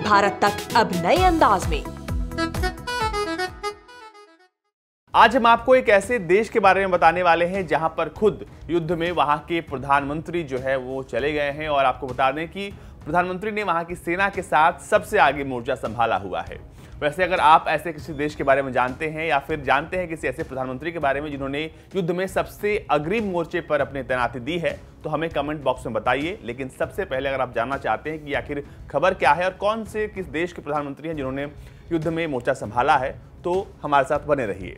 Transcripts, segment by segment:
भारत तक अब नए अंदाज में। आज हम आपको एक ऐसे देश के बारे में बताने वाले हैं जहां पर खुद युद्ध में वहां के प्रधानमंत्री जो है वो चले गए हैं, और आपको बता दें कि प्रधानमंत्री ने वहां की सेना के साथ सबसे आगे मोर्चा संभाला हुआ है। वैसे अगर आप ऐसे किसी देश के बारे में जानते हैं या फिर जानते हैं किसी ऐसे प्रधानमंत्री के बारे में जिन्होंने युद्ध में सबसे अग्रिम मोर्चे पर अपनी तैनाती दी है, तो हमें कमेंट बॉक्स में बताइए। लेकिन सबसे पहले अगर आप जानना चाहते हैं कि आखिर खबर क्या है और कौन से किस देश के प्रधानमंत्री हैं जिन्होंने युद्ध में मोर्चा संभाला है, तो हमारे साथ बने रहिए।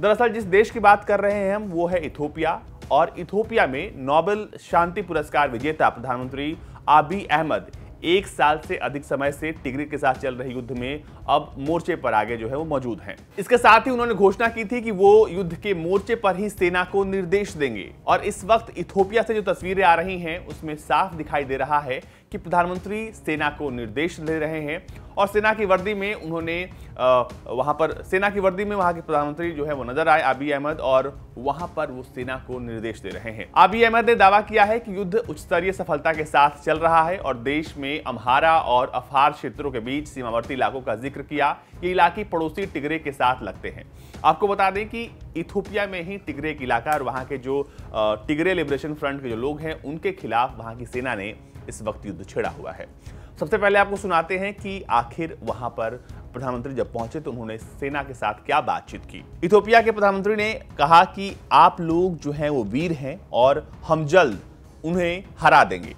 दरअसल जिस देश की बात कर रहे हैं हम वो है इथोपिया, और इथोपिया में नोबेल शांति पुरस्कार विजेता प्रधानमंत्री आबी अहमद 1 साल से अधिक समय से टिग्रे के साथ चल रहे युद्ध में अब मोर्चे पर आगे जो है वो मौजूद हैं। इसके साथ ही उन्होंने घोषणा की थी कि वो युद्ध के मोर्चे पर ही सेना को निर्देश देंगे। और इस वक्त इथोपिया से जो तस्वीरें आ रही हैं उसमें साफ दिखाई दे रहा है कि प्रधानमंत्री सेना को निर्देश दे रहे हैं, और सेना की वर्दी में उन्होंने वहां के प्रधानमंत्री जो है वो नजर आए आबी अहमद, और वहां पर वो सेना को निर्देश दे रहे हैं। आबी अहमद ने दावा किया है कि युद्ध उच्च स्तरीय सफलता के साथ चल रहा है, और देश में अम्हारा और अफार क्षेत्रों के बीच सीमावर्ती इलाकों का जिक्र किया। ये इलाके पड़ोसी टिग्रे के साथ लगते हैं। आपको बता दें कि इथोपिया में ही टिग्रे एक इलाका, और वहां के जो टिग्रे लिबरेशन फ्रंट के जो लोग हैं उनके खिलाफ वहां की सेना ने इस वक्त युद्ध छेड़ा हुआ है। सबसे पहले आपको सुनाते हैं कि आखिर वहां पर प्रधानमंत्री जब पहुंचे तो उन्होंने सेना के साथ क्या बातचीत की। इथोपिया के प्रधानमंत्री ने कहा कि आप लोग जो हैं वो वीर हैं और हम जल्द उन्हें हरा देंगे।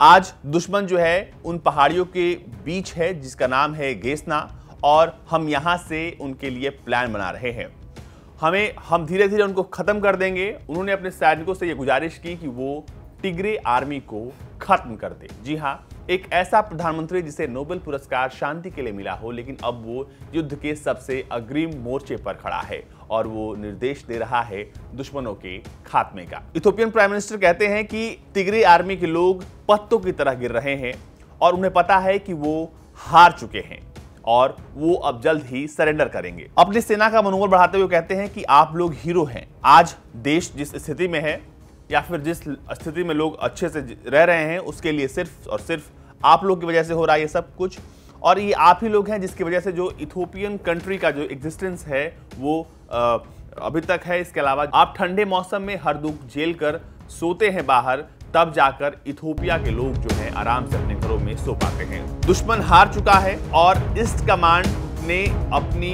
आज दुश्मन जो है उन पहाड़ियों के बीच है जिसका नाम है गेसना, और हम यहां से उनके लिए प्लान बना रहे हैं। हम धीरे धीरे उनको खत्म कर देंगे। उन्होंने अपने सैनिकों से यह गुजारिश की कि वो टिग्रे आर्मी को खत्म कर दे। जी हां, एक ऐसा प्रधानमंत्री जिसे नोबेल पुरस्कार शांति के लिए मिला हो, लेकिन अब वो युद्ध के सबसे अग्रिम मोर्चे पर खड़ा है और वो निर्देश दे रहा है दुश्मनों के खात्मे का। इथोपियन प्राइम मिनिस्टर कहते हैं कि टिग्रे आर्मी के लोग पत्तों की तरह गिर रहे हैं और उन्हें पता है कि वो हार चुके हैं और वो अब जल्द ही सरेंडर करेंगे। अपनी सेना का मनोबल बढ़ाते हुए कहते हैं कि आप लोग हीरो हैं। आज देश जिस स्थिति में है या फिर जिस स्थिति में लोग अच्छे से रह रहे हैं उसके लिए सिर्फ और सिर्फ आप लोग की वजह से हो रहा है ये सब कुछ, और ये आप ही लोग हैं जिसकी वजह से जो इथोपियन कंट्री का जो एग्जिस्टेंस है वो अभी तक है। इसके अलावा आप ठंडे मौसम में हर दुख झेल कर सोते हैं बाहर, तब जाकर इथोपिया के लोग जो हैं आराम से अपने घरों में सो पाते हैं। दुश्मन हार चुका है और ईस्ट कमांड ने अपनी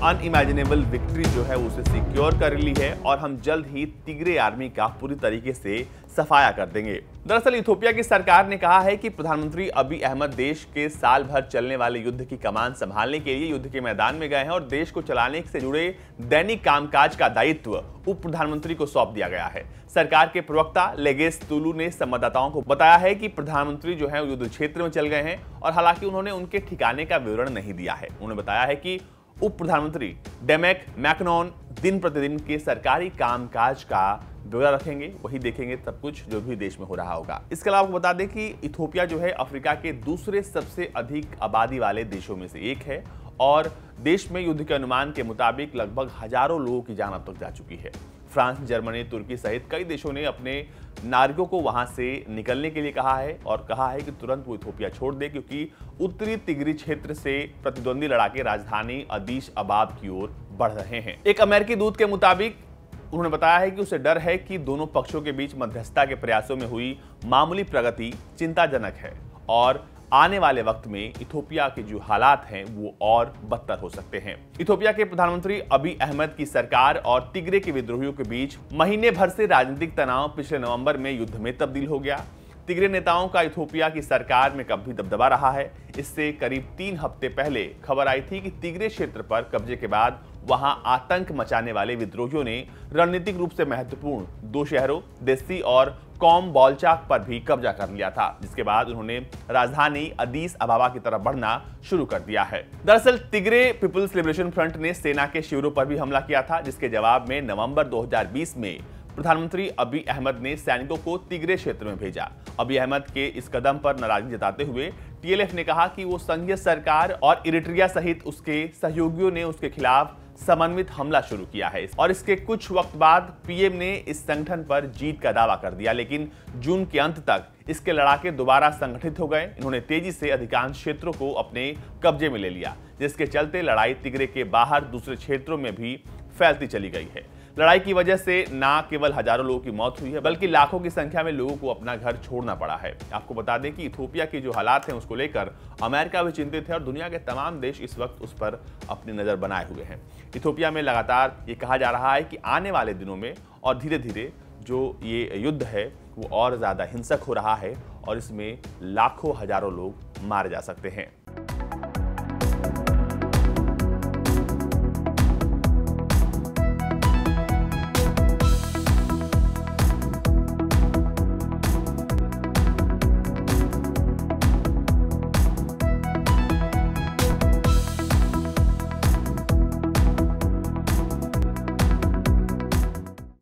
अनइमेजिनेबल विक्ट्री जो है उसे सिक्योर कर ली है, और हम जल्द ही टिग्रे आर्मी का पूरी तरीके से सफाया कर देंगे। दरअसल इथोपिया की सरकार ने कहा है कि प्रधानमंत्री अबी अहमद देश के साल भर चलने वाले युद्ध की कमान संभालने के लिए युद्ध के मैदान में गए हैं, और देश को चलाने से जुड़े दैनिक कामकाज का दायित्व उप प्रधानमंत्री को सौंप दिया गया है। सरकार के प्रवक्ता लेगेस तुलू ने संवाददाताओं को बताया है कि प्रधानमंत्री जो है युद्ध क्षेत्र में चल गए हैं, और हालांकि उन्होंने उनके ठिकाने का विवरण नहीं दिया है। उन्होंने बताया है कि उप प्रधानमंत्री डेमेक मैकनॉन दिन प्रतिदिन के सरकारी कामकाज का ब्यौरा रखेंगे, वही देखेंगे सब कुछ जो भी देश में हो रहा होगा। इसके अलावा आपको बता दें कि इथोपिया जो है अफ्रीका के दूसरे सबसे अधिक आबादी वाले देशों में से एक है, और देश में युद्ध के अनुमान के मुताबिक लगभग हजारों लोगों की जान अब तक जा चुकी है। फ्रांस, जर्मनी, तुर्की सहित कई देशों ने अपने नागरिकों को वहां से निकलने के लिए कहा है, और कहा है कि तुरंत वो इथोपिया छोड़ दे, क्योंकि उत्तरी तिग्री क्षेत्र से प्रतिद्वंदी लड़ाके राजधानी अदीस अबाब की ओर बढ़ रहे हैं। एक अमेरिकी दूत के मुताबिक उन्होंने बताया है कि उसे डर है कि दोनों पक्षों के बीच मध्यस्थता के प्रयासों में हुई मामूली प्रगति चिंताजनक है, और आने वाले वक्त में इथोपिया के जो हालात हैं वो और बदतर हो सकते हैं। इथोपिया के प्रधानमंत्री अबी अहमद की सरकार और टिग्रे के विद्रोहियों के बीच महीने भर से राजनीतिक तनाव पिछले नवंबर में युद्ध में तब्दील हो गया। तिग्रे नेताओं का इथोपिया की सरकार में कभी दबदबा रहा है। इससे करीब 3 हफ्ते पहले खबर आई थी कि तिग्रे क्षेत्र पर कब्जे के बाद वहां आतंक मचाने वाले विद्रोहियों ने रणनीतिक रूप से महत्वपूर्ण 2 शहरों देसी और कॉम बॉलचाक पर भी कब्जा कर लिया था, जिसके बाद उन्होंने राजधानी अदीस अबाबा की तरफ बढ़ना शुरू कर दिया है। दरअसल तिग्रे पीपुल्स लिबरेशन फ्रंट ने सेना के शिविरों पर भी हमला किया था, जिसके जवाब में नवंबर 2020 में प्रधानमंत्री अबी अहमद ने सैनिकों को तिग्रे क्षेत्र में भेजा। अबी अहमद के इस कदम पर नाराजगी जताते हुए टीएलएफ ने कहा कि वो संघीय सरकार और इरिट्रिया सहित उसके सहयोगियों ने उसके खिलाफ समन्वित हमला शुरू किया है, और इसके कुछ वक्त बाद पीएम ने इस संगठन पर जीत का दावा कर दिया, लेकिन जून के अंत तक इसके लड़ाके दोबारा संगठित हो गए। इन्होंने तेजी से अधिकांश क्षेत्रों को अपने कब्जे में ले लिया, जिसके चलते लड़ाई तिगरे के बाहर दूसरे क्षेत्रों में भी फैलती चली गई है। लड़ाई की वजह से न केवल हजारों लोगों की मौत हुई है, बल्कि लाखों की संख्या में लोगों को अपना घर छोड़ना पड़ा है। आपको बता दें कि इथोपिया की जो हालात हैं उसको लेकर अमेरिका भी चिंतित है और दुनिया के तमाम देश इस वक्त उस पर अपनी नजर बनाए हुए हैं। इथोपिया में लगातार ये कहा जा रहा है कि आने वाले दिनों में और धीरे धीरे जो ये युद्ध है वो और ज्यादा हिंसक हो रहा है और इसमें लाखों हजारों लोग मारे जा सकते हैं।